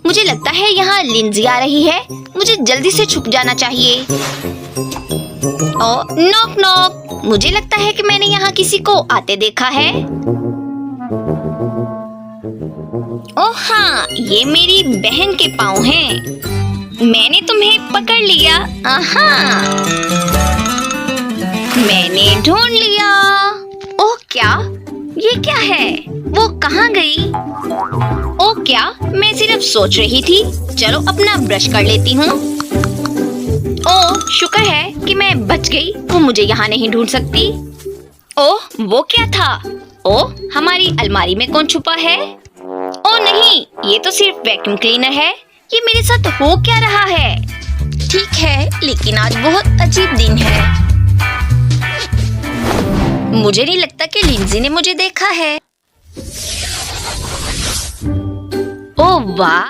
मुझे लगता है यहाँ लिंजी आ रही है। मुझे जल्दी से छुप जाना चाहिए। ओ, नॉक नॉक। मुझे लगता है कि मैंने यहाँ किसी को आते देखा है। ओह हाँ, ये मेरी बहन के पाँव हैं। मैंने तुम्हें पकड़ लिया। आहा, मैंने ढूंढ लिया। ओह क्या? ये क्या है? वो कहाँ गई? ओह क्या? मैं सिर्फ सोच रही थी। चलो अपना ब्रश कर लेती हूँ। ओह शुक्र है कि मैं बच गई। वो मुझे यहाँ नहीं ढूंढ सकती। ओह वो क्या था? ओह हमारी अलमारी में कौन छुपा है? ओह नहीं, ये तो सिर्फ वैक्यूम क्लीनर है। ये मेरे साथ हो क्या रहा है? ठीक है, लेकिन आज बहुत अजीब दिन है। मुझे नहीं लगता कि लिंजी ने मुझे देखा है। ओह वाह,